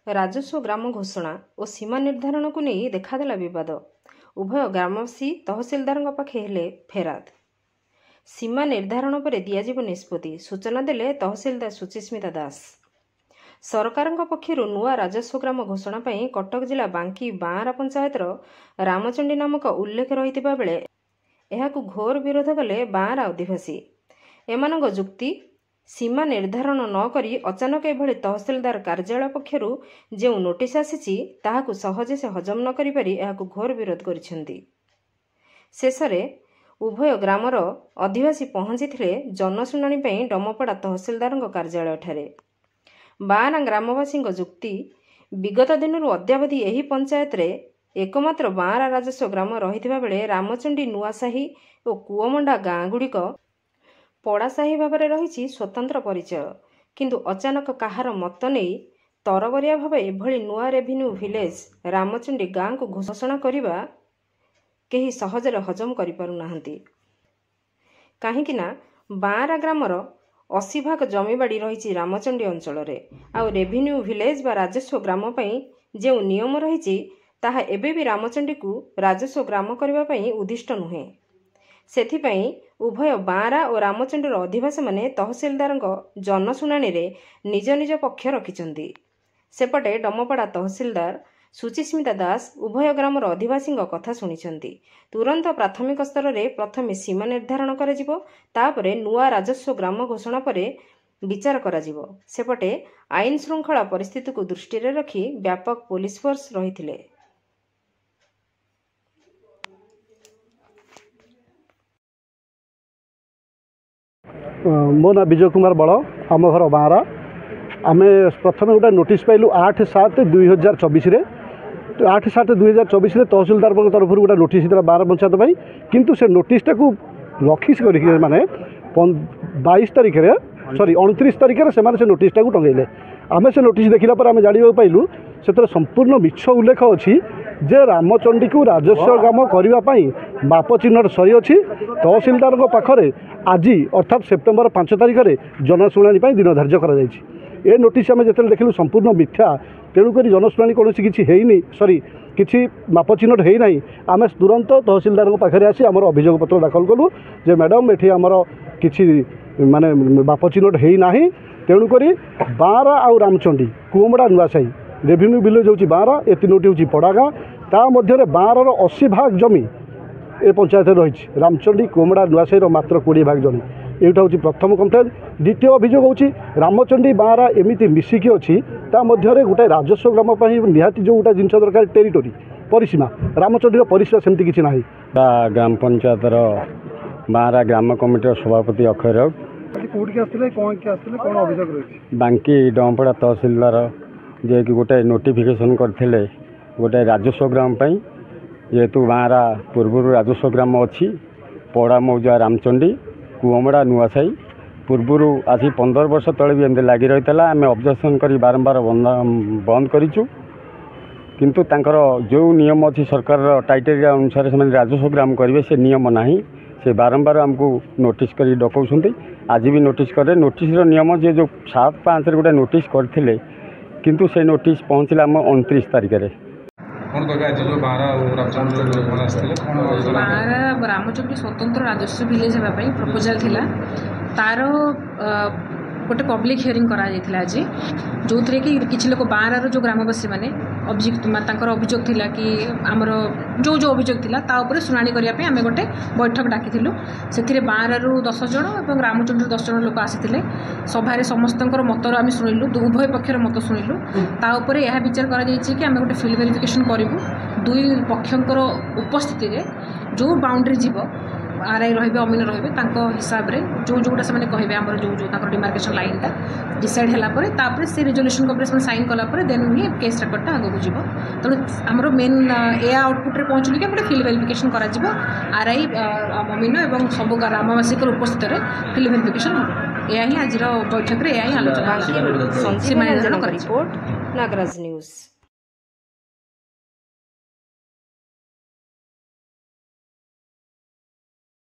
राजस्व ग्राम घोषणा और सीमा निर्धारण को नहीं देखादेला विवाद। उभय ग्रामवासी तहसिलदार पाखे हेले फेराद। सीमा निर्धारण पर दियाजिव निष्पत्ति सूचना देले तहसिलदार सुचिस्मिता दास। सरकार पक्षर नुआ राजस्व ग्राम घोषणा पर कटक जिला बांकी बांरा पंचायतर रामचंडी नामक उल्लेख रही बेले यह घोर विरोध कले बांरा आदिवासी। एमानक जुक्ति सीमा निर्धारण न करी अचानक एभली तहसिलदार कार्यालय पक्षर जो नोटिस आसी ताहाकु सहजे से हजम न करि पारि एहाकु घोर विरोध करिसेंती। शेषरे उभय ग्रामर आदिवासी पहुंची जनशुणाणी पर डमपड़ा तहसिलदार कार्यालय ठारे। बांरा ग्रामवासी जुक्ति विगत दिन अद्यावधि यही पंचायत रे एकमात्र बांरा राजस्व ग्राम रही बेले रामचंडी नुआसाही और कुओमंडा गाँ गुड़िक पड़ासाही भाव में रही स्वतंत्र परिचय। किंतु अचानक कहार मत नहीं तरबरिया भाव एभली नुआ रेभिन्यू विलेज रामचंडी गाँ को घोषणा करने कहीं सहजरे हजम कर पारुनाहांती। कहीं बांरा ग्रामर 80 भाग जमीबाड़ी रही रामचंडी अंचल आउ रेभिन्यू विलेज बा राजस्व ग्राम जो नियम रही ताहा एबे भी रामचंडी को राजस्व ग्राम करने उद्दिष्ट नुहे। सेथिपाई उभय बांरा और रामचंडीर अधिवासी माने तहसिलदार जनशुणाणी रे निज निज पक्ष रखिछंती। सेपटे डमपड़ा तहसिलदार सुचिस्मिता दास उभय ग्रामर अधिवासी कथा शुणिछंती। तुरंत प्राथमिक स्तर में प्रथमे सीमा निर्धारण कराजिबो, तापरे नुआ राजस्व ग्राम घोषणा पर विचार कराजिबो। सेपटे आईन श्रृंखला परिस्थिति को दृष्टि में रखी व्यापक पुलिस फोर्स रही। मो ना विजय कुमार बड़, आम घर बांरा। आम प्रथम गोटे नोटिस पाइलु 8/7/2024 8/7/2024 तहसिलदार तरफ गोटे नोटिस बांरा पंचायत पाई। किंतु से नोटिसटा को रखिस माने 22 तारिख 29 तारिख से नोटिसटा को टंगेले। आम से नोटिस देखला पर आम जाना पाइलु से संपूर्ण मिछ उल्लेख अच्छी जे रामचंडी को राजस्व ग्राम करने माप चिन्ह सही अच्छी। तहसिलदार पाखरे आज अर्थात सेप्टेम्बर 5 तारिख जनशुणाणी दिन धार्य कर नोटिस आम जो देखिलु संपूर्ण मिथ्या। तेणुक जनशुणाणी कौन कि सरी किसी माप चिन्ह है ना। आम तुरंत तहसिलदार पाखे आसी आम अभियोग पत्र दाखल कलु जे मैडम ये आमर किसी माने माप चिन्ह है ना। तेणुक बांरा आउ रामचंडी कुओमड़ा नुआसाही रेभिन्यू विलेज होची बांरा, ए तीनोटी होची पड़ा गाँ। ता मध्य बांरार 80 भाग जमी ए पंचायत रही। रामचंडी कुओमड़ा नुआसाही मात्र 20 भाग जमी। एटा हूँ प्रथम कम्प्लेन। द्वितीय अभियोग होची रामचंडी बांरा एमती मिसिकी अच्छी ता मध्य गोटे राजस्व ग्राम निहाती जो गोटे जिनस दरकार टेरिटोरी परिसीमा रामचंडी परिसीमा सेमती किसी ना। ग्राम पंचायत बांरा ग्राम कमिटी सभापति अक्षय राउत बांकी डमपड़ा तहसिलदार जे कि गोटे नोटिफिकेशन करथिले गोटे राजस्व ग्राम जेहेतु बांरा पूर्व राजस्व ग्राम अच्छी पड़ा मौजा रामचंडी कुओमड़ा नुआसाही पूर्वर आज 15 वर्ष तले भी एमती लगी रही है। आम ऑब्जेक्शन कर बारंबार बंद करूँ किंतु तांकर जो नियम अच्छी सरकार टाइटेरिया अनुसार से राजस्व ग्राम करेंगे से नियम ना से बारंबार आमको नोटिस कर डकाउंट। आज भी नोटिस करे नोटिस नियम जे जो 7/5 गोटे नोटिस करते किंतु से नोटिस पहुँचला आम 29 तारिख बांरा रामचंडी स्वतंत्र राजस्व विलेज होगापी प्रपोजाल थिला तार गोटे पब्लिक हियरिंग करा आज जो थे कि किसी लोग बांरार जो ग्रामवासी मैंने अभियोग थिला कि आमर जो जो अभियोग थिला ता ऊपर शुणाणी करने आम गोटे बैठक डाकिलु। से बांरार 10 जन और रामचंडी 10 जन लोक आसी सभारे समस्त मतर आम शुणिलु, उभय पक्षर मत शुणिलु। तापर यह विचार कि आम गोटे फिल्ड वेरिफिकेशन करूँ दुई पक्षर उपस्थिति जो बाउंड्री जीव आरआई रही अमीन रही हिसाब से जो जोटा से कहे आम जो जो डिमार्केशन लाइनटा डिसाइड है से रिजोल्यूशन को साइन कलापर देन ही केस रेकर्डटा आगे को जीव। तेणु आमर मेन या आउटपुट पहुँचलु कि गोटे फिल्ड वेरिफिकेशन कर आरआई अमीन और सब ग्रामवासी उपस्थित फिल्ड वेरिफिकेशन हो। यह ही आज बैठक में यह आलोचना। Report Nagaraj news.